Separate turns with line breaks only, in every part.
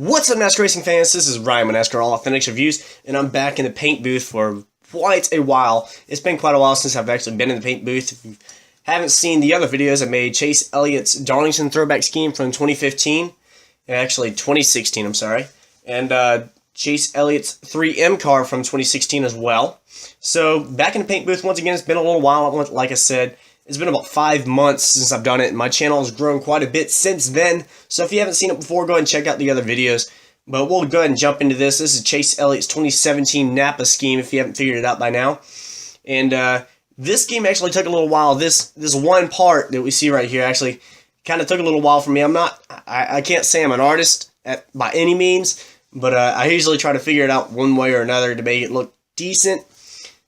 What's up, Nascar racing fans? This is Ryan with Nascar All Authentic Reviews, and I'm back in the paint booth for quite a while. It's been quite a while since I've actually been in the paint booth. If you haven't seen the other videos, I made Chase Elliott's Darlington throwback scheme from 2015, actually 2016, I'm sorry, and Chase Elliott's 3M car from 2016 as well. So back in the paint booth once again. It's been a little while. Like I said, it's been about 5 months since I've done it, and my channel has grown quite a bit since then. So if you haven't seen it before, go ahead and check out the other videos. But we'll go ahead and jump into this. This is Chase Elliott's 2017 Napa scheme, if you haven't figured it out by now. And this scheme actually took a little while. This one part that we see right here actually kind of took a little while for me. I can't say I'm an artist by any means, but I usually try to figure it out one way or another to make it look decent.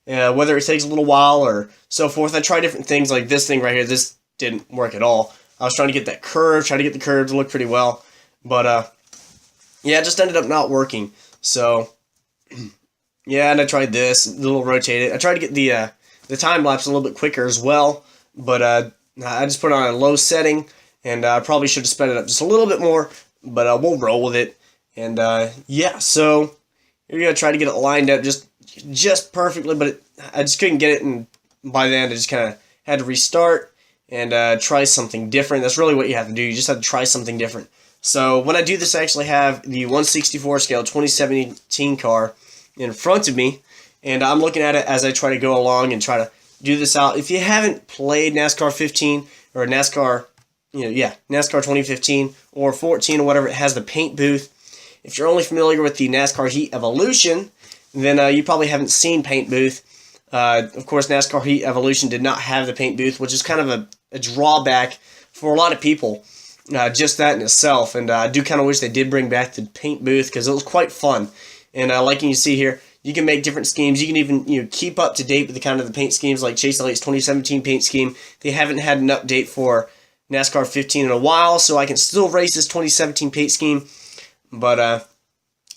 Whether it takes a little while or so forth. I try different things like this thing right here. This didn't work at all. I was trying to get that curve, try to get the curve to look pretty well. But, yeah, it just ended up not working. So, yeah, and I tried this, a little rotated. I tried to get the time lapse a little bit quicker as well. But I just put it on a low setting, and I probably should have sped it up just a little bit more. But we'll roll with it. And, yeah, so you're going to try to get it lined up just perfectly, but I just couldn't get it, and by then I just kind of had to restart and try something different. That's really what you have to do. You just have to try something different. So when I do this, I actually have the 1/64 scale 2017 car in front of me, and I'm looking at it as I try to go along and try to do this out. If you haven't played NASCAR 15 or NASCAR, NASCAR 2015 or 14 or whatever, it has the paint booth. If you're only familiar with the NASCAR Heat Evolution, then you probably haven't seen paint booth. Of course, NASCAR Heat Evolution did not have the paint booth, which is kind of a drawback for a lot of people. Just that in itself, and I do kind of wish they did bring back the paint booth because it was quite fun. And like you see here, you can make different schemes. You can even keep up to date with the kind of the paint schemes like Chase Elliott's 2017 paint scheme. They haven't had an update for NASCAR 15 in a while, so I can still race this 2017 paint scheme. But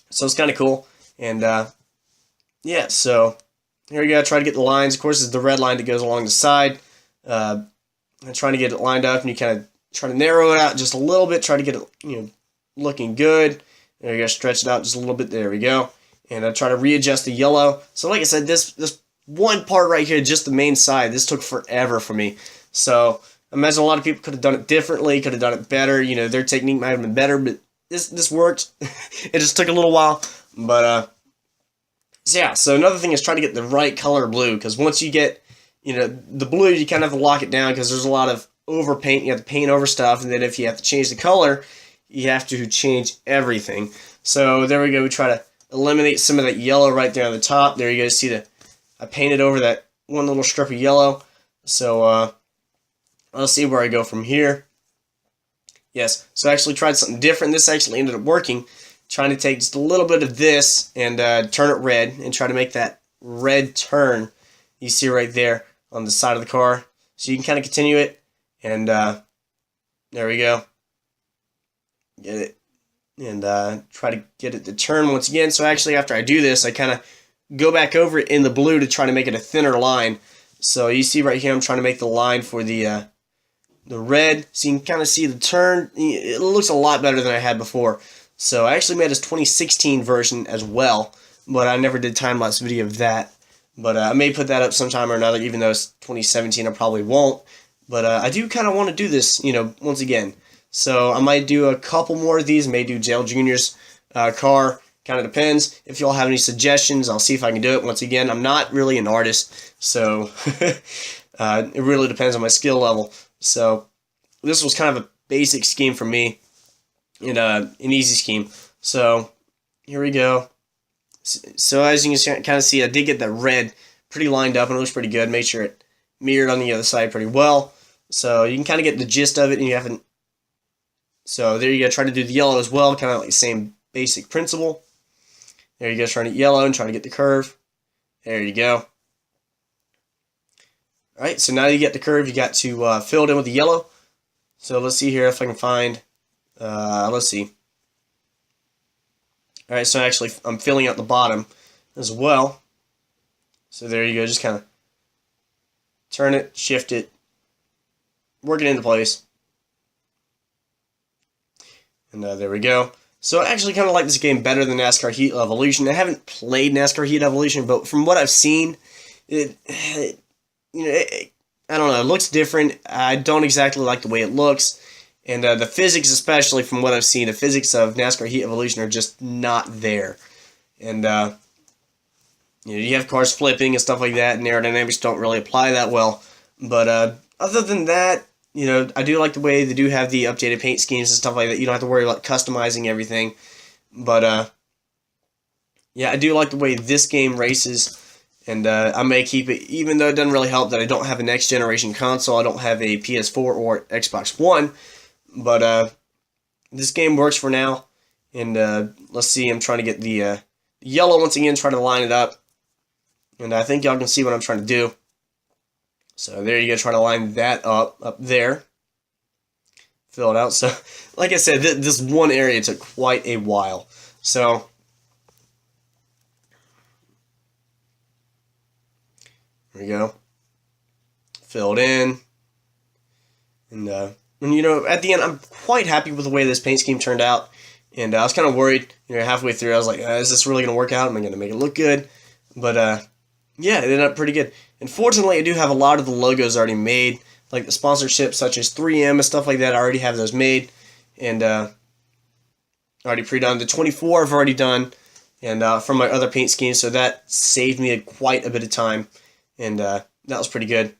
so it's kind of cool. And yeah, so here we go. Try to get the lines. Of course, it's the red line that goes along the side. I'm trying to get it lined up, and you kind of try to narrow it out just a little bit. Try to get it, looking good. There you go. Stretch it out just a little bit. There we go. And I try to readjust the yellow. So, like I said, this one part right here, just the main side, this took forever for me. So, I imagine a lot of people could have done it differently, could have done it better. Their technique might have been better, but this worked. It just took a little while, but so yeah, so another thing is try to get the right color blue, because once you get, the blue, you kind of have to lock it down because there's a lot of overpaint. You have to paint over stuff, and then if you have to change the color, you have to change everything. So there we go. We try to eliminate some of that yellow right there on the top. There you go. See I painted over that one little strip of yellow. So let's see where I go from here. Yes, so I actually tried something different. This actually ended up working. Trying to take just a little bit of this and turn it red and try to make that red turn you see right there on the side of the car. So you can kind of continue it, and there we go. Get it, and try to get it to turn once again. So actually, after I do this, I kind of go back over it in the blue to try to make it a thinner line. So you see right here, I'm trying to make the line for the red, so you can kind of see the turn. It looks a lot better than I had before. So I actually made this 2016 version as well, but I never did time-lapse video of that. But I may put that up sometime or another, even though it's 2017, I probably won't. But I do kind of want to do this, once again. So I might do a couple more of these, may do Dale Jr.'s car, kind of depends. If y'all have any suggestions, I'll see if I can do it. Once again, I'm not really an artist, so it really depends on my skill level. So this was kind of a basic scheme for me. An easy scheme. So here we go. So as you can kind of see, I did get that red pretty lined up, and it looks pretty good. Make sure it mirrored on the other side pretty well. So you can kind of get the gist of it, and you haven't. So there you go. Try to do the yellow as well, kind of like the same basic principle. There you go. Trying to get yellow and trying to get the curve. There you go. All right. So now you get the curve, you got to fill it in with the yellow. So let's see here if I can find. Let's see. Alright, so actually I'm filling out the bottom as well. So there you go, just kind of turn it, shift it, work it into place. And there we go. So I actually kind of like this game better than NASCAR Heat Evolution. I haven't played NASCAR Heat Evolution, but from what I've seen, I don't know, it looks different. I don't exactly like the way it looks. And the physics, especially from what I've seen, the physics of NASCAR Heat Evolution are just not there. And you have cars flipping and stuff like that, and aerodynamics don't really apply that well. But other than that, I do like the way they do have the updated paint schemes and stuff like that. You don't have to worry about customizing everything. But yeah, I do like the way this game races. And I may keep it, even though it doesn't really help that I don't have a next generation console. I don't have a PS4 or Xbox One. But this game works for now. And let's see, I'm trying to get the yellow once again, try to line it up. And I think y'all can see what I'm trying to do. So there you go, try to line that up there. Fill it out. So, like I said, this one area took quite a while. So, there we go. Filled in. And at the end, I'm quite happy with the way this paint scheme turned out. And I was kind of worried, halfway through, I was like, is this really going to work out? Am I going to make it look good? But, yeah, it ended up pretty good. And fortunately, I do have a lot of the logos already made, like the sponsorships such as 3M and stuff like that. I already have those made, and already pre-done. The 24 I've already done, and from my other paint schemes, so that saved me quite a bit of time, and that was pretty good.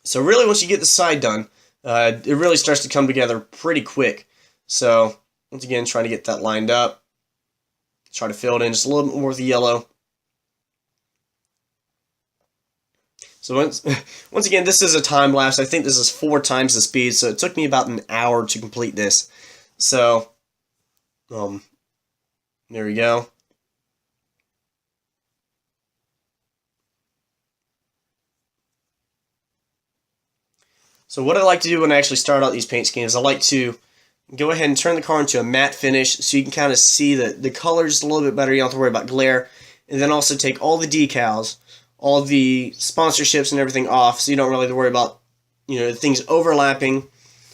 So really, once you get the side done, it really starts to come together pretty quick. So once again, trying to get that lined up, try to fill it in just a little bit more with the yellow. So once again, this is a time lapse. I think this is 4 times the speed, so it took me about an hour to complete this. So, there we go. So what I like to do when I actually start out these paint schemes, I like to go ahead and turn the car into a matte finish so you can kind of see the colors a little bit better. You don't have to worry about glare. And then also take all the decals, all the sponsorships and everything off, so you don't really have to worry about, things overlapping.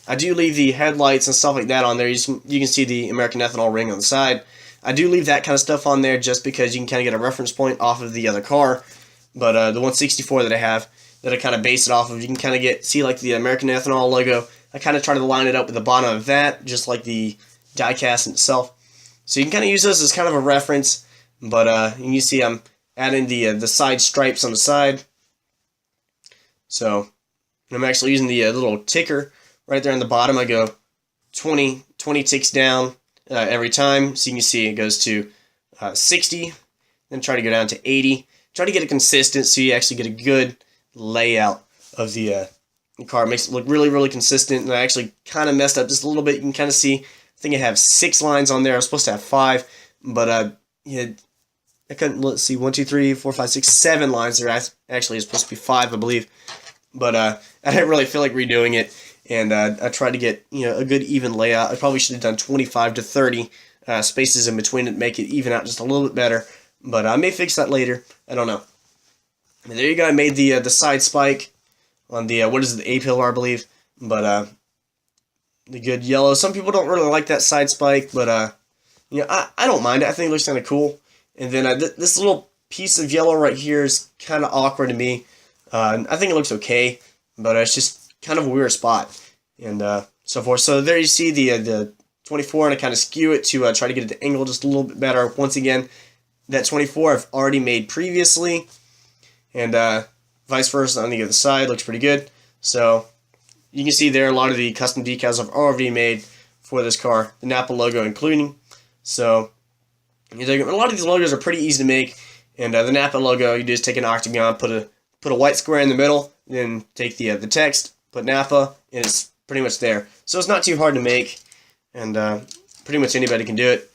I do leave the headlights and stuff like that on there. You can see the American Ethanol ring on the side. I do leave that kind of stuff on there just because you can kind of get a reference point off of the other car. But the 164 that I have, that I kind of base it off of, you can kind of see like the American Ethanol logo. I kind of try to line it up with the bottom of that, just like the diecast itself. So you can kind of use those as kind of a reference. But you can see I'm adding the side stripes on the side. So I'm actually using the little ticker right there on the bottom. I go 20 ticks down every time. So you can see it goes to 60. Then try to go down to 80. Try to get it consistent so you actually get a good layout of the car. It makes it look really, really consistent. And I actually kind of messed up just a little bit. You can kind of see, I think I have 6 lines on there. I was supposed to have 5. But I couldn't, let's see, 1, 2, 3, 4, 5, 6, 7 lines. There actually is supposed to be 5, I believe. But I didn't really feel like redoing it. And I tried to get, a good even layout. I probably should have done 25 to 30 spaces in between it to make it even out just a little bit better. But I may fix that later. I don't know. And there you go. I made the side spike on the, what is it, the A-pillar, I believe. But the good yellow. Some people don't really like that side spike. But, I don't mind it. I think it looks kind of cool. And then this little piece of yellow right here is kind of awkward to me. I think it looks okay, but it's just kind of a weird spot and so forth. So there you see the 24, and I kind of skew it to try to get it to angle just a little bit better. Once again, that 24 I've already made previously, and vice versa on the other side. Looks pretty good. So you can see there a lot of the custom decals I've already made for this car, the Napa logo including. So a lot of these logos are pretty easy to make, and the Napa logo, you just take an octagon, put a white square in the middle, then take the text, put Napa, and it's pretty much there. So it's not too hard to make, and pretty much anybody can do it.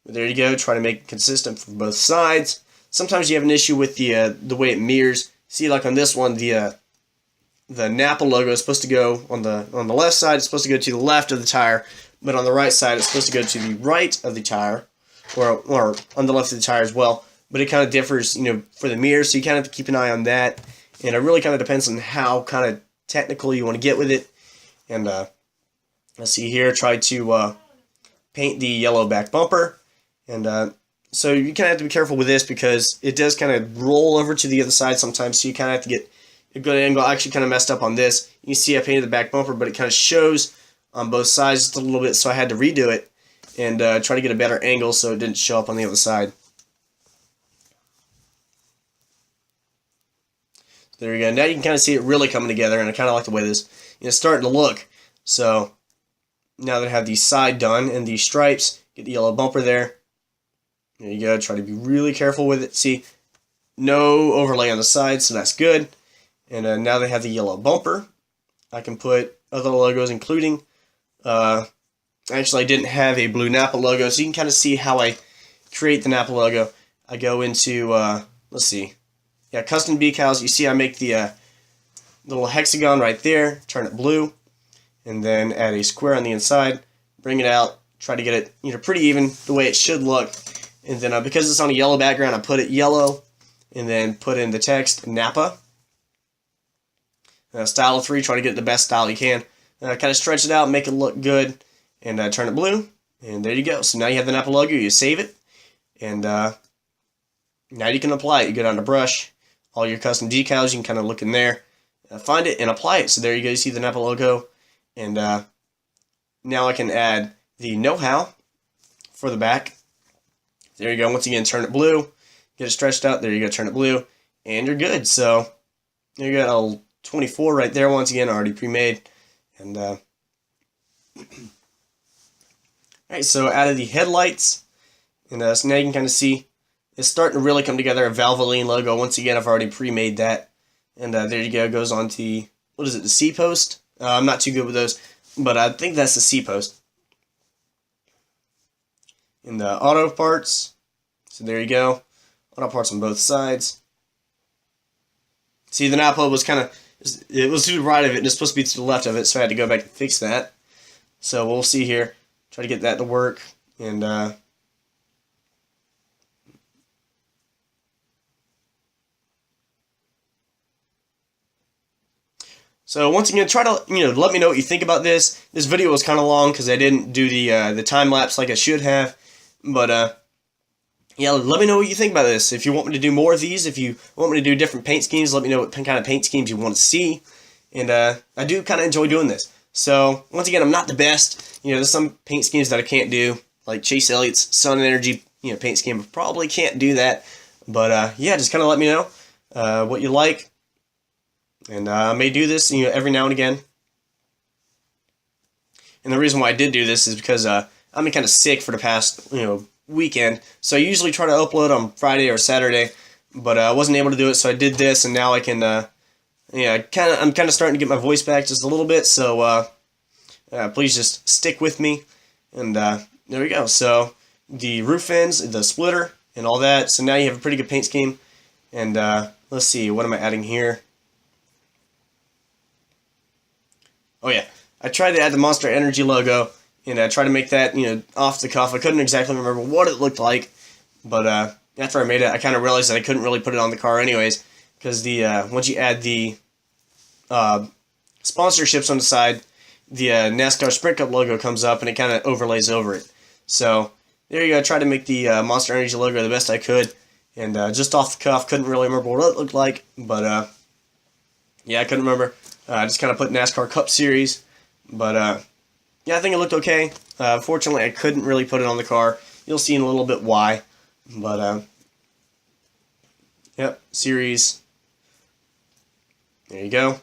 But there you go. Try to make it consistent for both sides. Sometimes you have an issue with the way it mirrors. See, like on this one, the Napa logo is supposed to go on the left side. It's supposed to go to the left of the tire, but on the right side, it's supposed to go to the right of the tire. Or on the left of the tire as well, but it kind of differs, for the mirror, so you kind of have to keep an eye on that, and it really kind of depends on how kind of technical you want to get with it. And let's see here, try to paint the yellow back bumper. And so you kind of have to be careful with this because it does kind of roll over to the other side sometimes, so you kind of have to get a good angle. I actually kind of messed up on this. You see I painted the back bumper, but it kind of shows on both sides just a little bit, so I had to redo it and try to get a better angle so it didn't show up on the other side. There we go. Now you can kind of see it really coming together, and I kind of like the way this is starting to look. So now that I have the side done and the stripes, get the yellow bumper there. There you go. Try to be really careful with it. See, no overlay on the side, so that's good. And now that I have the yellow bumper, I can put other logos, including, actually I didn't have a blue Napa logo, so you can kind of see how I create the Napa logo. I go into, let's see, yeah, custom decals. You see I make the little hexagon right there, turn it blue, and then add a square on the inside, bring it out, try to get it pretty even the way it should look. And then because it's on a yellow background, I put it yellow, and then put in the text Napa. Style of 3, try to get the best style you can. Kind of stretch it out, make it look good, and turn it blue. And there you go. So now you have the Napa logo, you save it, and now you can apply it. You go down to brush, all your custom decals, you can kind of look in there, find it, and apply it. So there you go, you see the Napa logo. And now I can add the know-how for the back. There you go. Once again, turn it blue, get it stretched out. There you go, turn it blue, and you're good. So there you go, a 24 right there. Once again, already pre-made. And alright, so added the headlights, and so now you can kind of see it's starting to really come together. A Valvoline logo. Once again, I've already pre-made that, and there you go. It goes on to, what is it, the C-post? I'm not too good with those, but I think that's the C-post. In the auto parts, so there you go. Auto parts on both sides. See, the Napa was kind of, it was to the right of it, and it's supposed to be to the left of it, so I had to go back and fix that. So we'll see here. Try to get that to work, and so once again, try to let me know what you think about this. This video was kind of long because I didn't do the time lapse like I should have, but yeah, let me know what you think about this. If you want me to do more of these, if you want me to do different paint schemes, let me know what kind of paint schemes you want to see. And I do kind of enjoy doing this. So once again, I'm not the best. There's some paint schemes that I can't do, like Chase Elliott's Sun and Energy paint scheme. I probably can't do that. But yeah, just kind of let me know what you like. And I may do this every now and again. And the reason why I did do this is because I've been kind of sick for the past weekend. So I usually try to upload on Friday or Saturday, but I wasn't able to do it, so I did this, and now I can I'm kind of starting to get my voice back just a little bit, so please just stick with me. And there we go. So the roof ends, the splitter, and all that. So now you have a pretty good paint scheme. And let's see, what am I adding here? Oh yeah, I tried to add the Monster Energy logo, and I tried to make that off the cuff. I couldn't exactly remember what it looked like, but after I made it, I kind of realized that I couldn't really put it on the car anyways, because the once you add the sponsorships on the side, the Nascar Sprint Cup logo comes up, and it kind of overlays over it. So there you go. I tried to make the Monster Energy logo the best I could, and just off the cuff, couldn't really remember what it looked like, but yeah, I couldn't remember. I just kind of put NASCAR Cup Series, but yeah, I think it looked okay. Fortunately, I couldn't really put it on the car. You'll see in a little bit why, but yep, Series. There you go.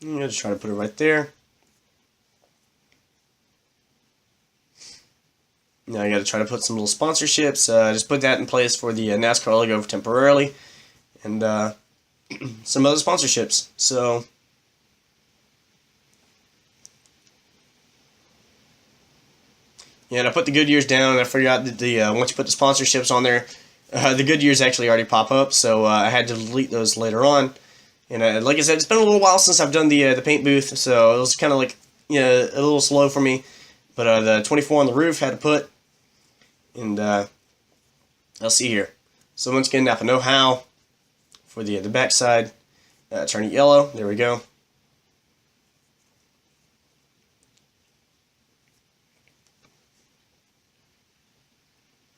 I'm just try to put it right there. Now I got to try to put some little sponsorships. Just put that in place for the NASCAR logo temporarily, and some other sponsorships. So yeah, and I put the Goodyears down, and I forgot that the once you put the sponsorships on there, the Goodyears actually already pop up. So I had to delete those later on. And like I said, it's been a little while since I've done the paint booth, so it was kind of like a little slow for me. But the 24 on the roof had to put, and I'll see here. So once again, Napa know-how for the back side. Turn it yellow. There we go.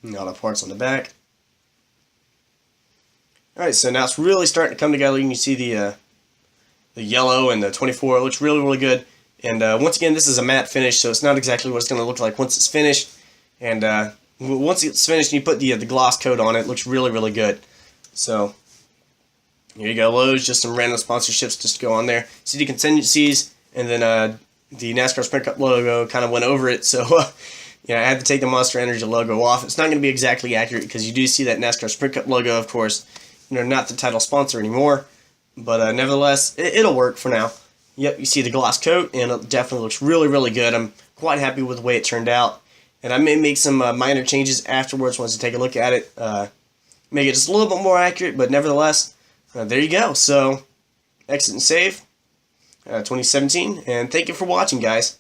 And all the parts on the back. Alright, so now it's really starting to come together. You can see the yellow and the 24. It looks really, really good. And once again, this is a matte finish, so it's not exactly what it's going to look like once it's finished. And once it's finished and you put the gloss coat on it, it looks really, really good. So here you go, Lowe's, just some random sponsorships just to go on there. City contingencies, and then the NASCAR Sprint Cup logo kind of went over it, so yeah, I had to take the Monster Energy logo off. It's not going to be exactly accurate because you do see that NASCAR Sprint Cup logo, of course, not the title sponsor anymore, but nevertheless, it'll work for now. Yep, you see the gloss coat, and it definitely looks really, really good. I'm quite happy with the way it turned out, and I may make some minor changes afterwards once you take a look at it. Make it just a little bit more accurate, but nevertheless, there you go. So, exit and save, 2017, and thank you for watching, guys.